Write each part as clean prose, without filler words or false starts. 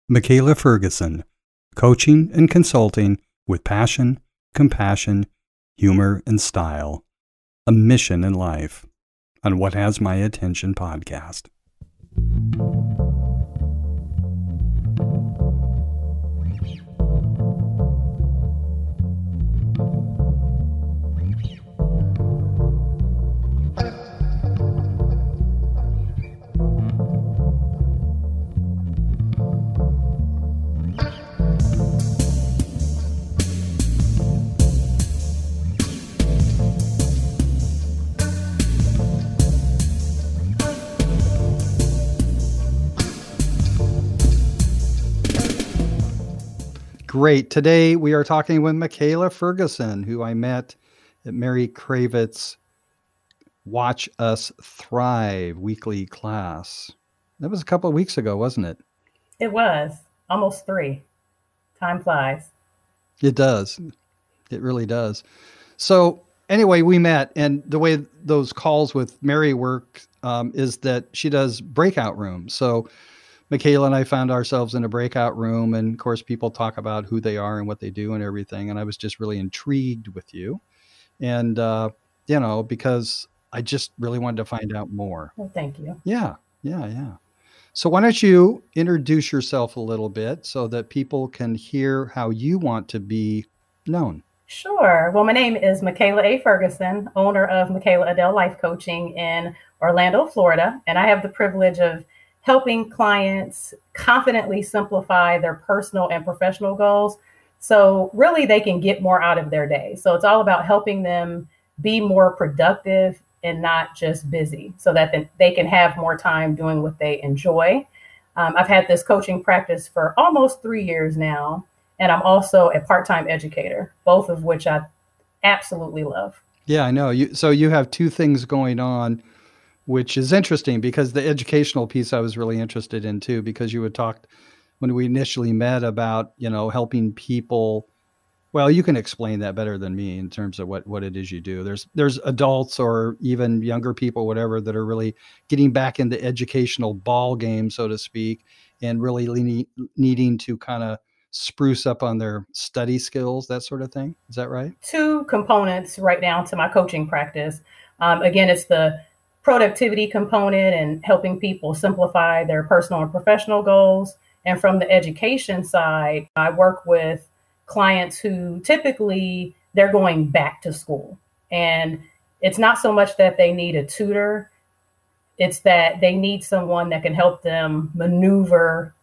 Makeala Ferguson, coaching and consulting with passion, compassion, humor, and style. A mission in life on What Has My Attention podcast. Great. Today we are talking with Makeala Ferguson, who I met at Mary Cravets' Watch Us Thrive weekly class. That was a couple of weeks ago, wasn't it? It was. Almost 3. Time flies. It does. It really does. So anyway, we met, and the way those calls with Mary work is that she does breakout rooms. So Makeala and I found ourselves in a breakout room, and of course people talk about who they are and what they do and everything. And I was just really intrigued with you. And, because I just really wanted to find out more. Well, thank you. Yeah. So why don't you introduce yourself a little bit so that people can hear how you want to be known? Sure. Well, my name is Makeala A. Ferguson, owner of Makeala Adele Life Coaching in Orlando, Florida. And I have the privilege of helping clients confidently simplify their personal and professional goals. So really they can get more out of their day. So it's all about helping them be more productive and not just busy, so that they can have more time doing what they enjoy. I've had this coaching practice for almost 3 years now, and I'm also a part-time educator, both of which I absolutely love. Yeah, I know. So you have 2 things going on, which is interesting, because the educational piece I was really interested in too, because you had talked when we initially met about, helping people. Well, you can explain that better than me in terms of what it is you do. There's adults or even younger people, whatever, that are really getting back in the educational ball game, so to speak, and really needing to kind of spruce up on their study skills, that sort of thing. Is that right? 2 components right now to my coaching practice. Again, it's the productivity component and helping people simplify their personal and professional goals. And from the education side, I work with clients who typically they're going back to school. And it's not so much that they need a tutor, it's that they need someone that can help them maneuver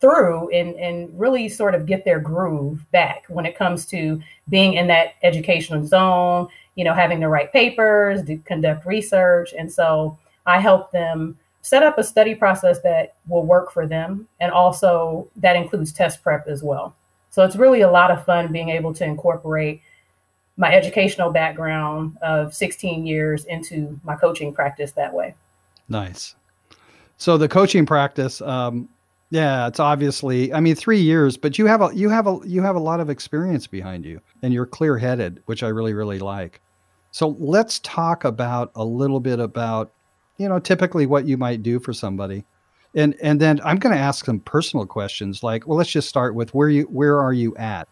through and really sort of get their groove back when it comes to being in that educational zone, having the right papers, conduct research. And so I help them set up a study process that will work for them. And also that includes test prep as well. So it's really a lot of fun being able to incorporate my educational background of 16 years into my coaching practice that way. Nice. So the coaching practice, it's obviously, 3 years, but you have a lot of experience behind you, and you're clear-headed, which I really, really like. So let's talk about a little bit about, typically what you might do for somebody. And then I'm going to ask some personal questions, like, well, let's just start with where are you at?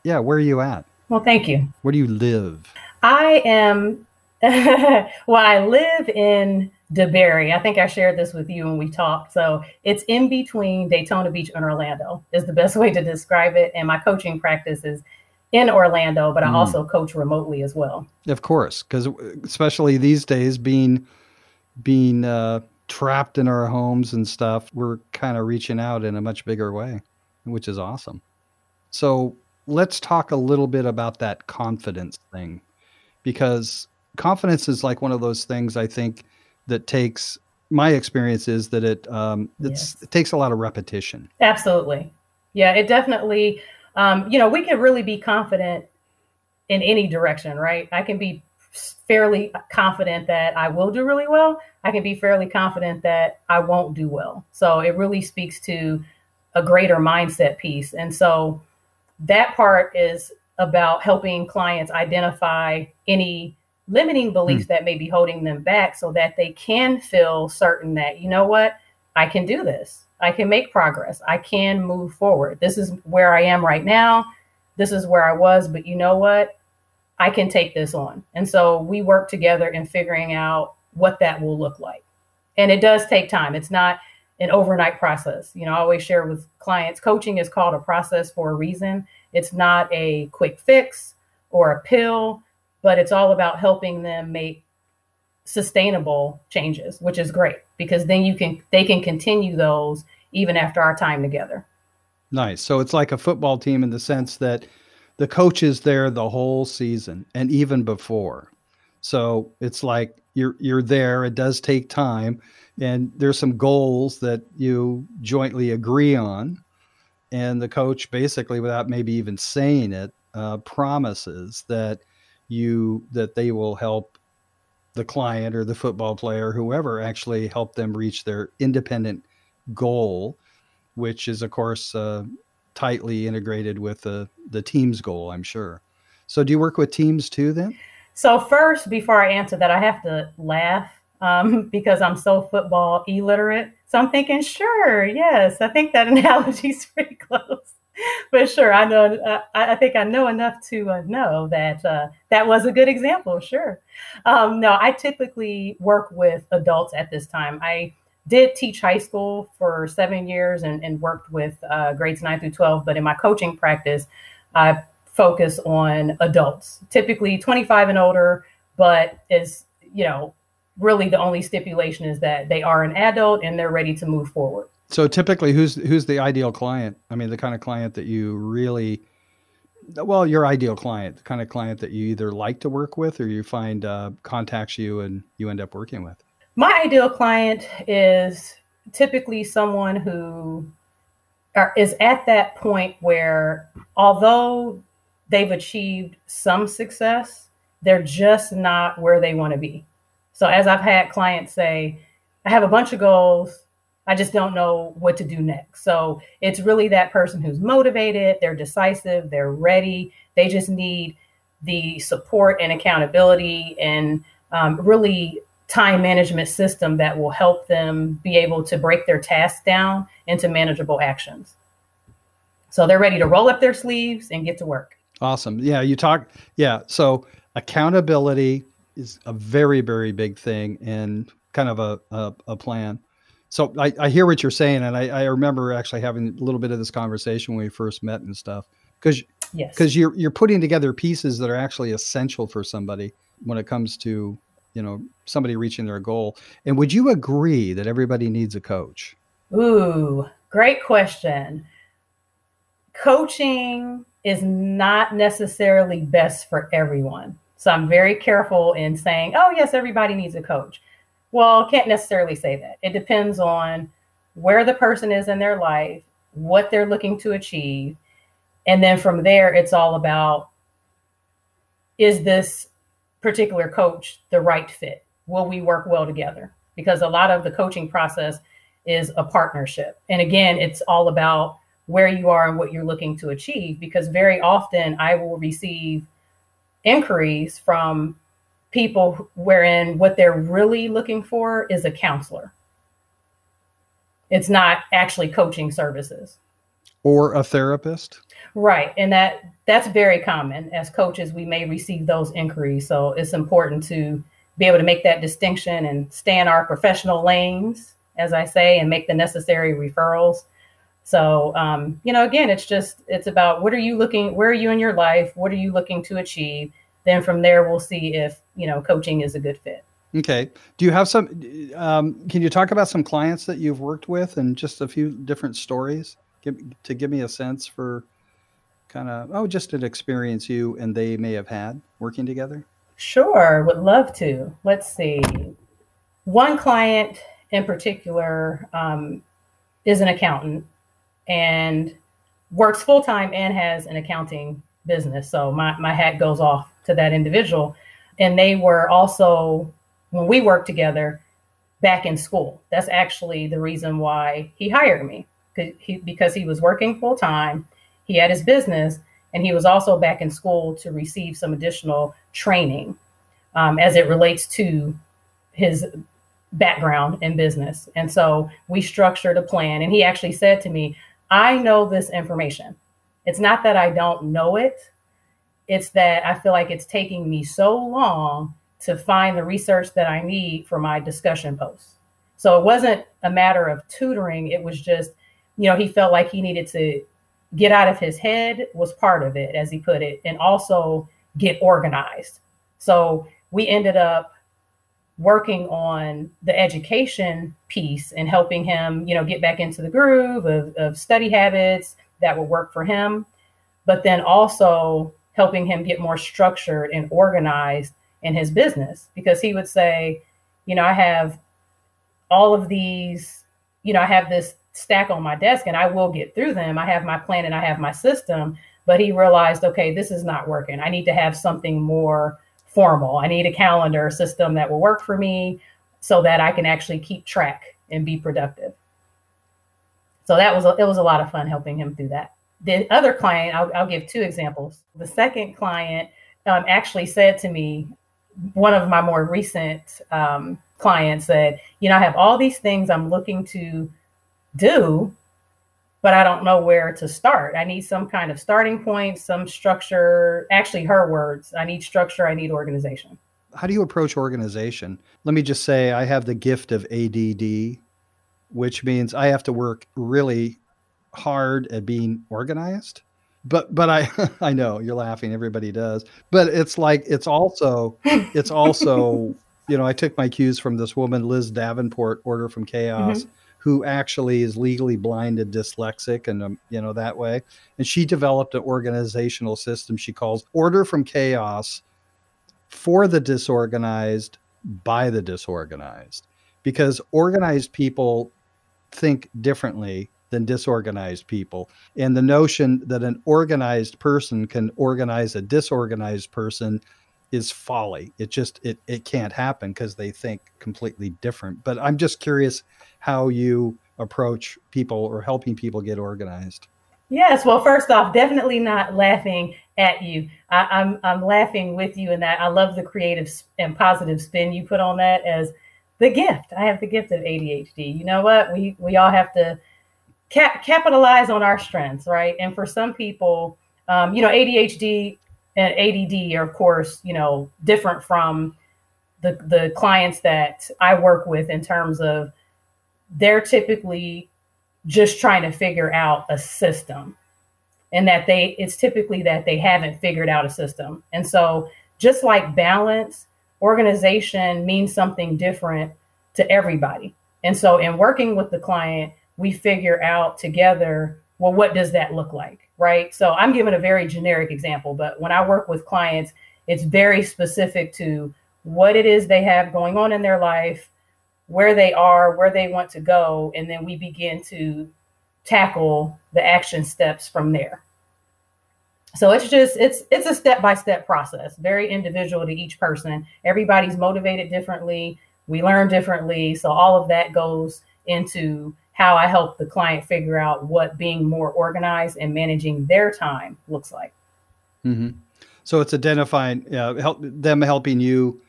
Yeah. Where are you at? Well, thank you. Where do you live? I am, I live in DeBerry. I think I shared this with you when we talked. So it's in between Daytona Beach and Orlando is the best way to describe it. And my coaching practice is in Orlando, but I also coach remotely as well. Of course, because especially these days, being trapped in our homes and stuff, we're kind of reaching out in a much bigger way, which is awesome. So let's talk a little bit about that confidence thing, because confidence is like one of those things I think that takes, my experience is that it takes a lot of repetition. Absolutely. Yeah, it definitely, we can really be confident in any direction, right? I can be fairly confident that I will do really well. I can be fairly confident that I won't do well. So it really speaks to a greater mindset piece. And so that part is about helping clients identify any limiting beliefs that may be holding them back so that they can feel certain that, I can do this. I can make progress. I can move forward. This is where I am right now. This is where I was, but you know what? I can take this on. And so we work together in figuring out what that will look like. And it does take time. It's not an overnight process. You know, I always share with clients, coaching is called a process for a reason. It's not a quick fix or a pill, but it's all about helping them make sustainable changes, which is great because then they can continue those even after our time together. Nice. So it's like a football team in the sense that the coach is there the whole season and even before. So it's like you're there. It does take time, and there's some goals that you jointly agree on, and the coach basically, without maybe even saying it, promises that they will help the client or the football player, whoever, actually help them reach their independent goal, which is, of course, tightly integrated with the team's goal, I'm sure. So do you work with teams too then? So first, before I answer that, I have to laugh because I'm so football illiterate. So I'm thinking, sure, yes, I think that analogy is pretty close. But sure, I know. I think I know enough to know that that was a good example. Sure. No, I typically work with adults at this time. I did teach high school for 7 years and worked with grades 9 through 12. But in my coaching practice, I focus on adults, typically 25 and older. But is really the only stipulation is that they are an adult and they're ready to move forward. So typically, who's the ideal client? I mean, the kind of client that you really, well, your ideal client, the kind of client that you either like to work with or you find contacts you and you end up working with. My ideal client is typically someone who is at that point where, although they've achieved some success, they're just not where they want to be. So as I've had clients say, I have a bunch of goals, I just don't know what to do next. So it's really that person who's motivated, they're decisive, they're ready. They just need the support and accountability and really time management system that will help them be able to break their tasks down into manageable actions. So they're ready to roll up their sleeves and get to work. Awesome. Yeah. So accountability is a very, very big thing and kind of a plan. So I hear what you're saying, and I remember actually having a little bit of this conversation when we first met and stuff, because you're putting together pieces that are actually essential for somebody when it comes to somebody reaching their goal. And would you agree that everybody needs a coach? Ooh, great question. Coaching is not necessarily best for everyone. So I'm very careful in saying, oh yes, everybody needs a coach. Well, can't necessarily say that. It depends on where the person is in their life, what they're looking to achieve. And then from there, it's all about, is this particular coach the right fit? Will we work well together? Because a lot of the coaching process is a partnership. And again, it's all about where you are and what you're looking to achieve, because very often I will receive inquiries from people wherein what they're really looking for is a counselor. It's not actually coaching services. Or a therapist. Right. And that's very common. As coaches, we may receive those inquiries. So it's important to be able to make that distinction and stay in our professional lanes, as I say, and make the necessary referrals. So, again, it's about where are you in your life? What are you looking to achieve? Then from there, we'll see if, coaching is a good fit. Okay. Do you have some, can you talk about some clients that you've worked with and just a few different stories to give me a sense for kind of, just an experience you and they may have had working together? Sure. Would love to. Let's see. One client in particular is an accountant and works full-time and has an accounting business. So my hat goes off to that individual. And they were also, when we worked together, back in school. That's actually the reason why he hired me, because he was working full-time, he had his business, and he was also back in school to receive some additional training as it relates to his background in business. And so we structured a plan. And he actually said to me, I know this information. It's not that I don't know it. It's that I feel like it's taking me so long to find the research that I need for my discussion posts. So it wasn't a matter of tutoring. It was just, he felt like he needed to get out of his head was part of it, as he put it, and also get organized. So we ended up working on the education piece and helping him, get back into the groove of study habits that would work for him, but then also helping him get more structured and organized in his business. Because he would say, I have all of these, I have this stack on my desk and I will get through them. I have my plan and I have my system, but he realized, okay, this is not working. I need to have something more formal. I need a calendar system that will work for me so that I can actually keep track and be productive. So it was a lot of fun helping him through that. The other client, I'll give two examples. The second client actually said to me, one of my more recent clients said, I have all these things I'm looking to do, but I don't know where to start. I need some kind of starting point, some structure. Actually, her words, I need structure, I need organization. How do you approach organization? Let me just say, I have the gift of ADD, which means I have to work really hard at being organized. But I know you're laughing, everybody does. But it's like, it's also, I took my cues from this woman, Liz Davenport, Order from Chaos, who actually is legally blind and dyslexic and, that way. And she developed an organizational system she calls Order from Chaos for the disorganized by the disorganized, because organized people think differently than disorganized people. And the notion that an organized person can organize a disorganized person is folly. It can't happen because they think completely different. But I'm just curious how you approach people or helping people get organized. Yes. Well, first off, definitely not laughing at you. I'm laughing with you in that I love the creative and positive spin you put on that as the gift. I have the gift of ADHD. You know what? We all have to capitalize on our strengths, right? And for some people, ADHD and ADD are, of course, different from the clients that I work with in terms of they're typically just trying to figure out a system, and that it's typically that they haven't figured out a system. And so just like balance, organization means something different to everybody. And so in working with the client, we figure out together, well, what does that look like, right? So I'm giving a very generic example, but when I work with clients, it's very specific to what it is they have going on in their life, where they are, where they want to go, and then we begin to tackle the action steps from there. So it's a step-by-step process, very individual to each person. Everybody's motivated differently. We learn differently. So all of that goes into how I help the client figure out what being more organized and managing their time looks like. Mm-hmm. So it's identifying, helping you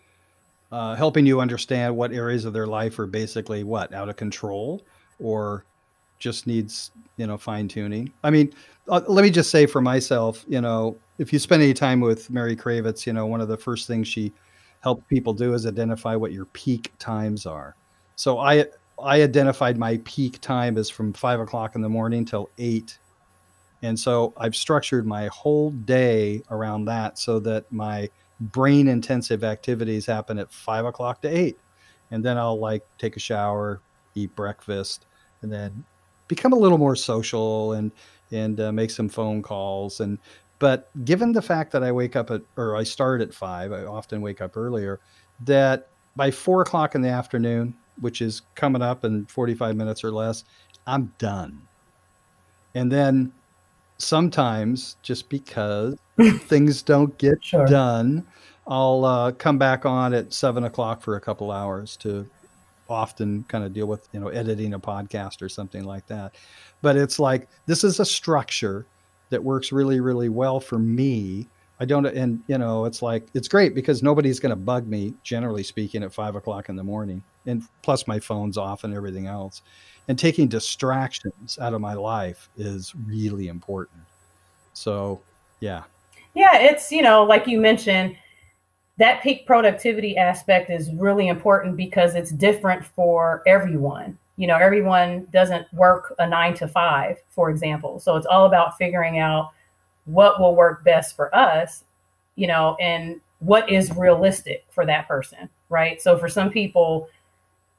understand what areas of their life are basically out of control or just needs, fine tuning. I mean, let me just say for myself, if you spend any time with Mary Cravets, one of the first things she helps people do is identify what your peak times are. So I identified my peak time as from 5 o'clock in the morning till 8. And so I've structured my whole day around that so that my brain intensive activities happen at 5 o'clock to 8. And then I'll take a shower, eat breakfast, and then become a little more social and make some phone calls. But given the fact that I wake up I start at 5, I often wake up earlier, that by 4 o'clock in the afternoon, which is coming up in 45 minutes or less, I'm done. And then sometimes, just because things don't get done, I'll come back on at 7 o'clock for a couple hours to often kind of deal with, editing a podcast or something like that. But it's like, this is a structure that works really, really well for me I don't, and you know, it's like, it's great because nobody's going to bug me, generally speaking, at 5 o'clock in the morning. And plus my phone's off and everything else. And taking distractions out of my life is really important. So, yeah. Yeah, it's, like you mentioned, that peak productivity aspect is really important because it's different for everyone. Everyone doesn't work a 9 to 5, for example. So it's all about figuring out what will work best for us, and what is realistic for that person, right? So for some people,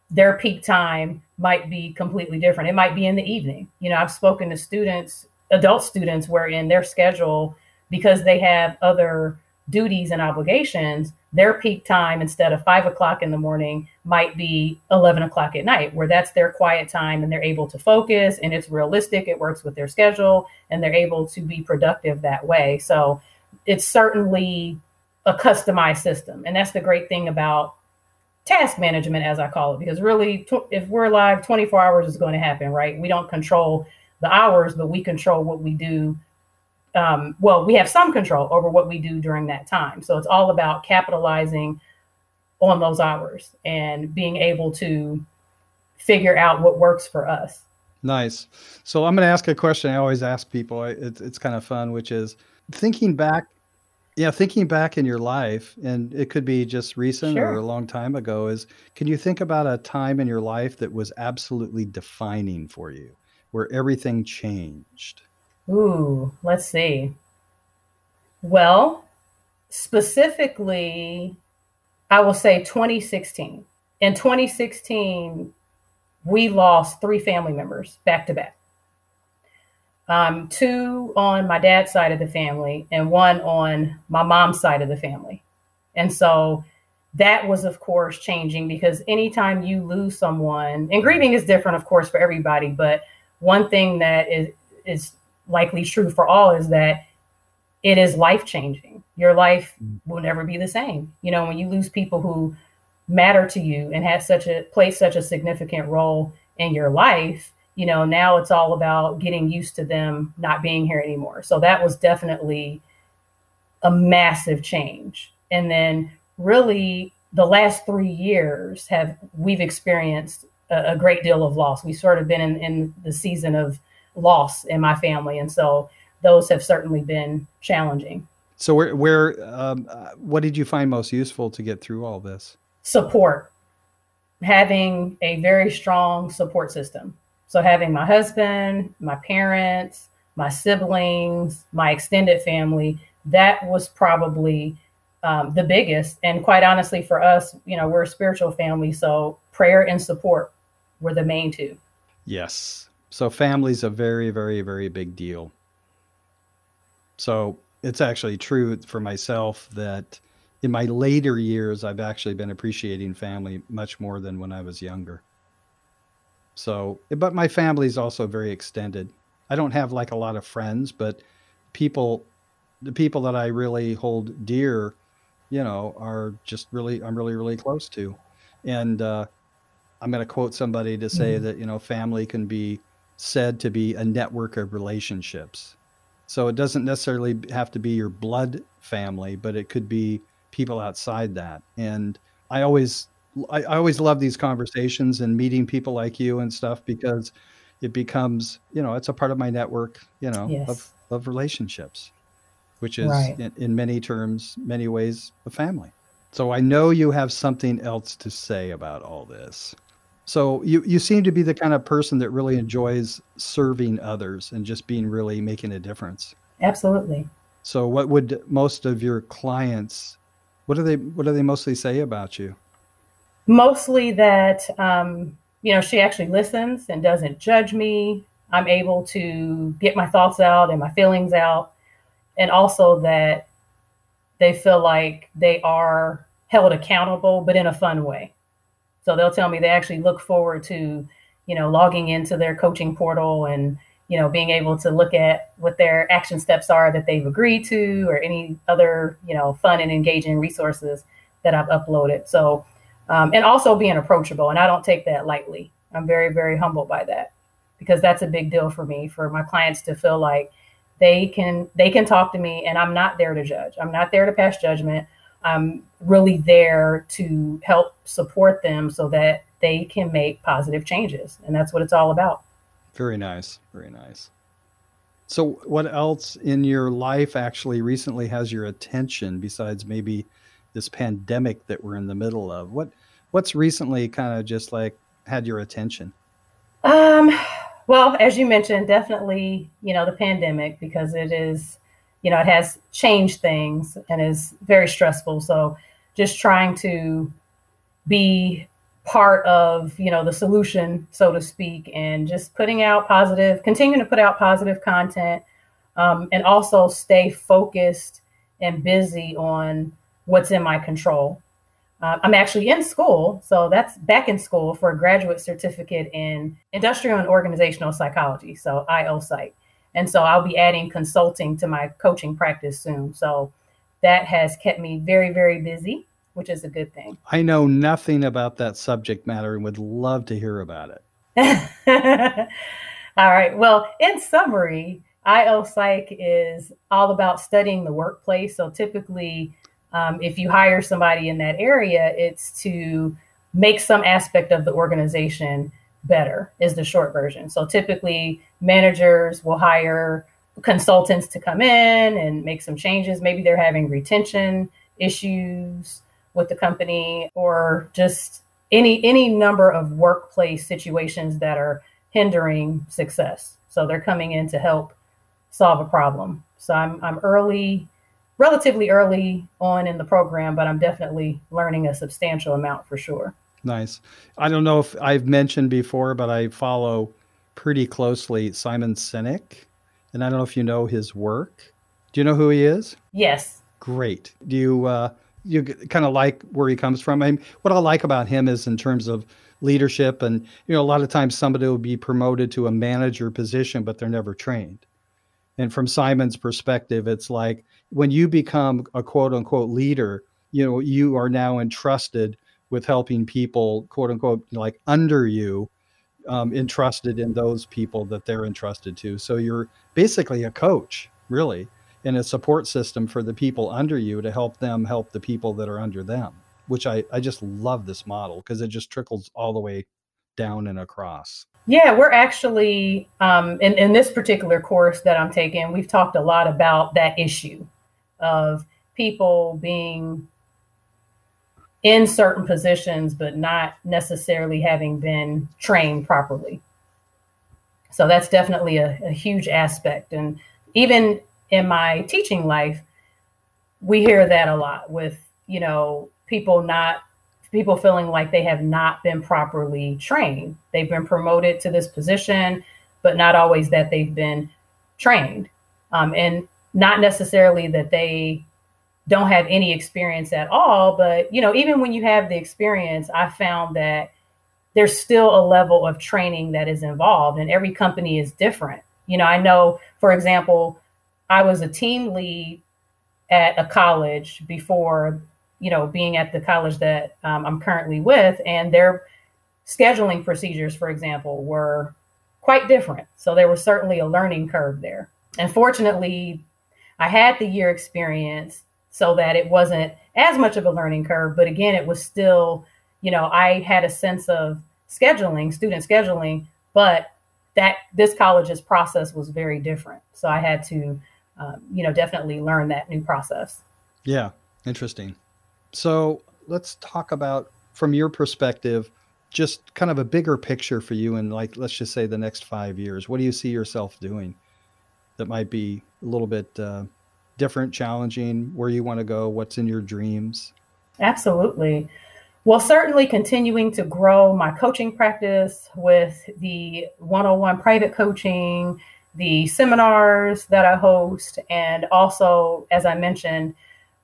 their peak time might be completely different. It might be in the evening. I've spoken to students, adult students, where in their schedule, because they have other duties and obligations, their peak time, instead of 5 o'clock in the morning, might be 11 o'clock at night, where that's their quiet time and they're able to focus and it's realistic. It works with their schedule and they're able to be productive that way. So it's certainly a customized system. And that's the great thing about task management, as I call it, because really, if we're live, 24 hours is going to happen, right? We don't control the hours, but we control what we do. We have some control over what we do during that time. So it's all about capitalizing on those hours and being able to figure out what works for us. Nice. So I'm going to ask a question I always ask people. It's kind of fun, which is thinking back. Yeah, thinking back in your life, and it could be just recent or a long time ago, can you think about a time in your life that was absolutely defining for you, where everything changed? Ooh, let's see. Well, specifically, I will say 2016. In 2016, we lost 3 family members back to back. 2 on my dad's side of the family and 1 on my mom's side of the family. And so that was, of course, changing, because anytime you lose someone, and grieving is different, of course, for everybody, but one thing that is likely true for all is that it is life-changing. Your life will never be the same. When you lose people who matter to you and have played such a significant role in your life, now it's all about getting used to them not being here anymore. So that was definitely a massive change. And then really the last 3 years we've experienced a great deal of loss. We've sort of been in the season of loss in my family. And so those have certainly been challenging. So what did you find most useful to get through all this? Support. Having a very strong support system. So having my husband, my parents, my siblings, my extended family, that was probably the biggest. And quite honestly, for us, we're a spiritual family. So prayer and support were the main 2. Yes. So family's a very, very, very big deal. So it's actually true for myself that in my later years, I've actually been appreciating family much more than when I was younger. So, but my family is also very extended. I don't have like a lot of friends, but the people that I really hold dear, are just I'm really, really close to. And I'm going to quote somebody to say that, family can be said to be a network of relationships. So it doesn't necessarily have to be your blood family, but it could be people outside that. And I always love these conversations and meeting people like you and stuff, because it becomes, it's a part of my network, Yes. of relationships, which is Right. in many terms, many ways, a family. So I know you have something else to say about all this. So you seem to be the kind of person that really enjoys serving others and just really making a difference. Absolutely. So what would most of your clients, what do they mostly say about you? Mostly that, she actually listens and doesn't judge me. I'm able to get my thoughts out and my feelings out. And also that they feel like they are held accountable, but in a fun way. So they'll tell me they actually look forward to, logging into their coaching portal and, being able to look at what their action steps are that they've agreed to, or any other, fun and engaging resources that I've uploaded. So, and also being approachable. And I don't take that lightly. I'm very, very humbled by that, because that's a big deal for me, for my clients to feel like they can talk to me, and I'm not there to judge. I'm not there to pass judgment. I'm really there to help support them so that they can make positive changes. And that's what it's all about. Very nice. Very nice. So what else in your life actually recently has your attention besides maybe this pandemic that we're in the middle of? What's recently kind of just like had your attention? Um, well, as you mentioned, definitely, the pandemic, because it is, it has changed things and is very stressful. So just trying to be part of, the solution, so to speak, and just continuing to put out positive content, and also stay focused and busy on what's in my control. I'm actually in school, so that's back in school for a graduate certificate in industrial and organizational psychology, so IO Psych. And so I'll be adding consulting to my coaching practice soon. So that has kept me very, very busy, which is a good thing. I know nothing about that subject matter and would love to hear about it. All right. Well, in summary, IO Psych is all about studying the workplace. So typically, if you hire somebody in that area, it's to make some aspect of the organization better, is the short version. So typically managers will hire consultants to come in and make some changes. Maybe they're having retention issues with the company, or just any number of workplace situations that are hindering success. So they're coming in to help solve a problem. So I'm relatively early on in the program, but I'm definitely learning a substantial amount for sure. Nice. I don't know if I've mentioned before, but I follow pretty closely Simon Sinek, and I don't know if you know his work. Do you know who he is? Yes. Great. Do you kind of like where he comes from? I mean, what I like about him is in terms of leadership, and a lot of times somebody will be promoted to a manager position, but they're never trained. And from Simon's perspective, it's like when you become a quote unquote leader, you are now entrusted with helping people, quote unquote, like under you, entrusted in those people that they're entrusted to. So you're basically a coach, really, and a support system for the people under you to help them help the people that are under them, which I just love this model because it just trickles all the way down and across. Yeah, we're actually, in this particular course that I'm taking, we've talked a lot about that issue of people being in certain positions, but not necessarily having been trained properly. So that's definitely a huge aspect. And even in my teaching life, we hear that a lot with, people feeling like they have not been properly trained. They've been promoted to this position, but not always that they've been trained. And not necessarily that they don't have any experience at all, but even when you have the experience, I found that there's still a level of training that is involved, and every company is different. I know, for example, I was a team lead at a college before, being at the college that I'm currently with, and their scheduling procedures, for example, were quite different. So there was certainly a learning curve there. And fortunately, I had the year experience so that it wasn't as much of a learning curve. But again, it was still, I had a sense of student scheduling, but that this college's process was very different. So I had to, definitely learn that new process. Yeah, interesting. So let's talk about, from your perspective, just kind of a bigger picture for you in, like, let's just say the next 5 years. What do you see yourself doing that might be a little bit different, challenging, where you want to go, what's in your dreams? Absolutely. Well, certainly continuing to grow my coaching practice with the one-on-one private coaching, the seminars that I host, and also, as I mentioned,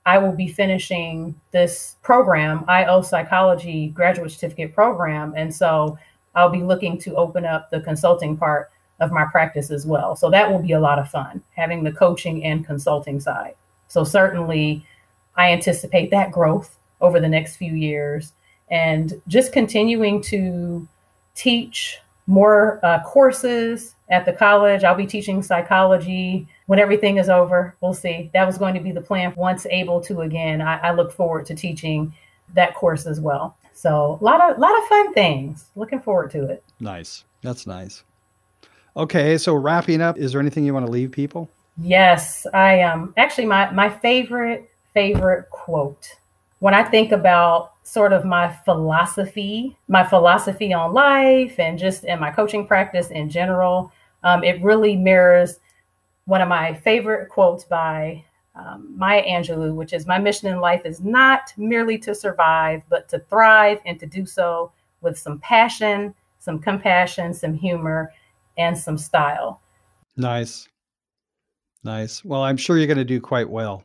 I will be finishing this program, IO Psychology Graduate Certificate Program. And so I'll be looking to open up the consulting part of my practice as well. So that will be a lot of fun, having the coaching and consulting side. So certainly I anticipate that growth over the next few years, and just continuing to teach more courses at the college. I'll be teaching psychology when everything is over. We'll see. That was going to be the plan. Once able to again, I look forward to teaching that course as well. So a lot of fun things. Looking forward to it. Nice. That's nice. Okay, so wrapping up, is there anything you want to leave people? Yes, I actually my favorite quote when I think about sort of my philosophy on life and just in my coaching practice in general, it really mirrors one of my favorite quotes by Maya Angelou, which is, "My mission in life is not merely to survive, but to thrive, and to do so with some passion, some compassion, some humor, and some style." Nice. Nice. Well, I'm sure you're going to do quite well.